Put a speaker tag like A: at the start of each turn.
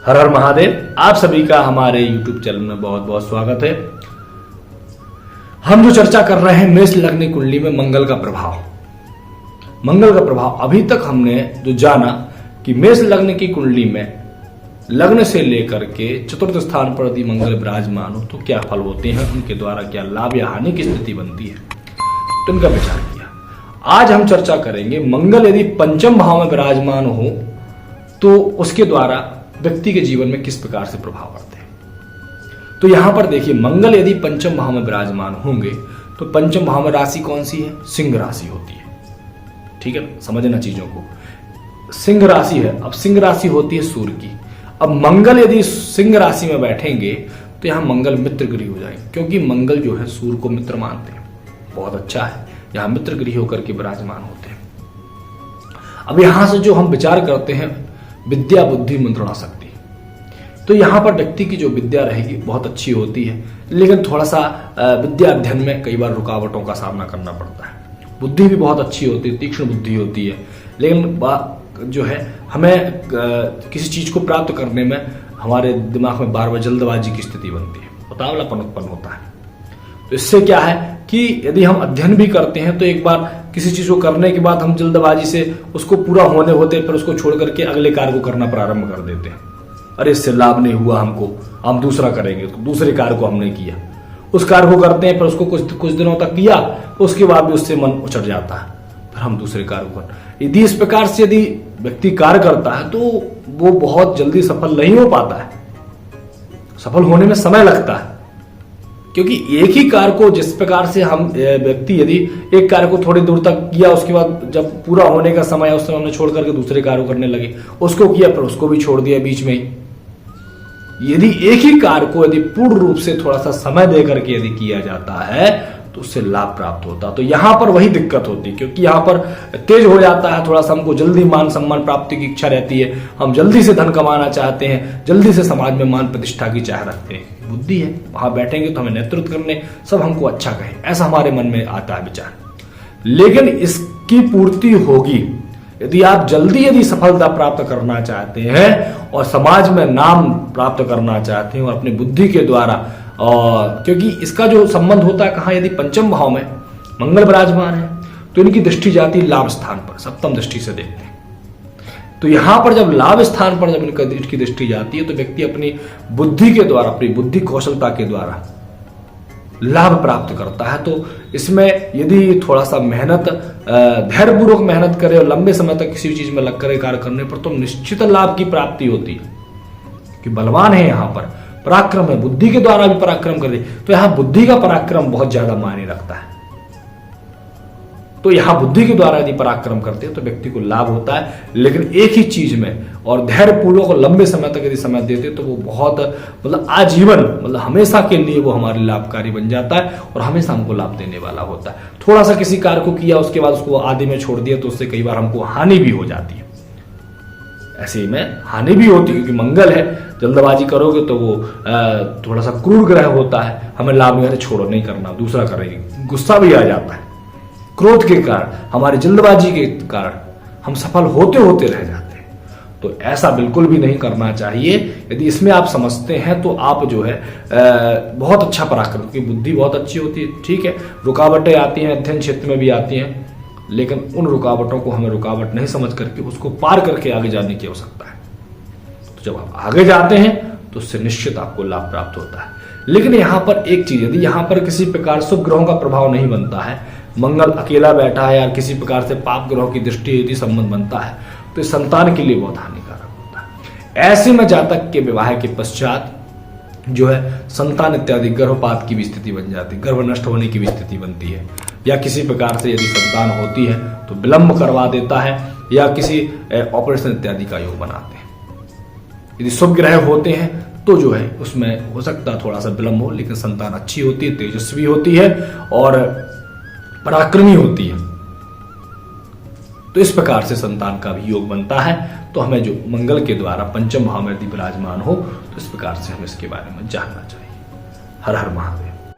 A: हर हर महादेव। आप सभी का हमारे YouTube चैनल में बहुत बहुत स्वागत है। हम जो चर्चा कर रहे हैं मेष लग्न कुंडली में मंगल का प्रभाव। मंगल का प्रभाव अभी तक हमने जो जाना कि मेष लग्न की कुंडली में लग्न से लेकर के चतुर्थ स्थान पर यदि मंगल विराजमान हो तो क्या फल होते हैं, उनके द्वारा क्या लाभ या हानि की स्थिति बनती है, तो इनका विचार किया। आज हम चर्चा करेंगे मंगल यदि पंचम भाव में विराजमान हो तो उसके द्वारा व्यक्ति के जीवन में किस प्रकार से प्रभाव पड़ते हैं। तो यहां पर देखिए, मंगल यदि पंचम भाव में विराजमान होंगे तो पंचम भाव में राशि कौन सी है? सिंह राशि होती है। ठीक है, समझना चीजों को। सिंह राशि है, अब सिंह राशि होती है सूर्य की। अब मंगल यदि सिंह राशि में बैठेंगे तो यहां मंगल मित्र गृह हो जाएंगे, क्योंकि मंगल जो है सूर्य को मित्र मानते हैं, बहुत अच्छा है, यहां मित्र गृह होकर के विराजमान होते हैं। अब यहां से जो हम विचार करते हैं विद्या बुद्धि मंत्रणा शक्ति, तो यहां पर व्यक्ति की जो विद्या रहेगी बहुत अच्छी होती है, लेकिन थोड़ा सा विद्या अध्ययन में कई बार रुकावटों का सामना करना पड़ता है। बुद्धि भी बहुत अच्छी होती है, तीक्ष्ण बुद्धि होती है, लेकिन जो है हमें किसी चीज को प्राप्त करने में हमारे दिमाग में बार बार जल्दबाजी की स्थिति बनती है, उतावलापन उत्पन्न होता है। तो इससे क्या है कि यदि हम अध्ययन भी करते हैं तो एक बार किसी चीज को करने के बाद हम जल्दबाजी से उसको पूरा होने होते पर उसको छोड़ करके अगले कार्य को करना प्रारंभ कर देते हैं। अरे इससे लाभ नहीं हुआ हमको, हम दूसरा करेंगे, तो दूसरे कार्य को हमने किया, उस कार्य को करते हैं पर उसको कुछ दिनों तक किया, उसके बाद भी उससे मन उछट जाता है, फिर हम दूसरे कार्य को यदि इस प्रकार से यदि व्यक्ति कार्य करता है तो वो बहुत जल्दी सफल नहीं हो पाता है। सफल होने में समय लगता है, क्योंकि एक ही कार्य को जिस प्रकार से हम व्यक्ति यदि एक कार्य को थोड़ी दूर तक किया, उसके बाद जब पूरा होने का समय उस समय हमने छोड़ करके दूसरे कार्य करने लगे, उसको किया फिर उसको भी छोड़ दिया बीच में ही। यदि एक ही कार्य को यदि पूर्ण रूप से थोड़ा सा समय दे करके यदि किया जाता है तो उससे लाभ प्राप्त होता। तो यहां पर वही दिक्कत होती, क्योंकि यहां पर तेज हो जाता है, थोड़ा सा हमको जल्दी मान सम्मान प्राप्ति की इच्छा रहती है, हम जल्दी से धन कमाना चाहते हैं, जल्दी से समाज में मान प्रतिष्ठा की चाह रखते हैं। बुद्धि है, वहां बैठेंगे तो हमें नेतृत्व करने, सब हमको अच्छा कहे, ऐसा हमारे मन में आता है विचार। लेकिन इसकी पूर्ति होगी यदि आप जल्दी यदि सफलता प्राप्त करना चाहते हैं और समाज में नाम प्राप्त करना चाहते हैं और अपनी बुद्धि के द्वारा, क्योंकि इसका जो संबंध होता है कहां, यदि पंचम भाव में मंगल विराजमान है तो इनकी दृष्टि जाती है लाभ स्थान पर, सप्तम दृष्टि से देखते हैं। तो यहां पर जब लाभ स्थान पर जब इनकी दृष्टि जाती है तो व्यक्ति अपनी बुद्धि के द्वारा, अपनी बुद्धि कौशलता के द्वारा लाभ प्राप्त करता है। तो इसमें यदि थोड़ा सा मेहनत, धैर्यपूर्वक मेहनत करे और लंबे समय तक किसी चीज में लग कर कार्य करने पर तो निश्चित लाभ की प्राप्ति होती है, कि बलवान है, यहां पर पराक्रम है, बुद्धि के द्वारा भी पराक्रम करे, तो यहां बुद्धि का पराक्रम बहुत ज्यादा मायने रखता है। तो यहां बुद्धि के द्वारा यदि पराक्रम करते हैं तो व्यक्ति को लाभ होता है, लेकिन एक ही चीज में और धैर्यपूर्वक और लंबे समय तक यदि समय देते तो वो बहुत मतलब आजीवन, मतलब हमेशा के लिए वो हमारे लाभकारी बन जाता है और हमेशा हमको लाभ देने वाला होता है। थोड़ा सा किसी कार्य को किया, उसके बाद उसको आधे में छोड़ दिया तो उससे कई बार हमको हानि भी हो जाती है। ऐसे में हानि भी होती है, क्योंकि मंगल है, जल्दबाजी करोगे तो वो थोड़ा सा क्रूर ग्रह होता है, हमें लाभ नहीं, छोड़ो नहीं करना, दूसरा करेंगे, गुस्सा भी आ जाता है, क्रोध के कारण, हमारी जल्दबाजी के कारण हम सफल होते होते रह जाते हैं। तो ऐसा बिल्कुल भी नहीं करना चाहिए। यदि इसमें आप समझते हैं तो आप जो है बहुत अच्छा पराक्रम, क्योंकि बुद्धि बहुत अच्छी होती है, ठीक है, रुकावटें आती हैं, अध्ययन क्षेत्र में भी आती हैं, लेकिन उन रुकावटों को हमें रुकावट नहीं समझ करके उसको पार करके आगे जाने की आवश्यकता है। तो जब आप आगे जाते हैं तो उससे निश्चित आपको लाभ प्राप्त होता है। लेकिन यहां पर एक चीज, यदि यहां पर किसी प्रकार शुभ ग्रहों का प्रभाव नहीं बनता है, मंगल अकेला बैठा है या किसी प्रकार से पाप ग्रहों की दृष्टि यदि संबंध बनता है तो संतान के लिए बहुत हानिकारक होता है। ऐसे में जातक के विवाह के पश्चात जो है संतान इत्यादि गर्भपात की भी स्थिति बन जाती है, गर्भ नष्ट होने की भी स्थिति बनती है, या किसी प्रकार से यदि संतान होती है तो विलंब करवा देता है, या किसी ऑपरेशन इत्यादि का योग बनाते हैं। यदि शुभ ग्रह होते हैं तो जो है उसमें हो सकता है थोड़ा सा विलंब हो, लेकिन संतान अच्छी होती है, तेजस्वी होती है और पराक्रमी होती है। तो इस प्रकार से संतान का भी योग बनता है। तो हमें जो मंगल के द्वारा पंचम भाव में यदि विराजमान हो तो इस प्रकार से हमें इसके बारे में जानना चाहिए। हर हर महादेव।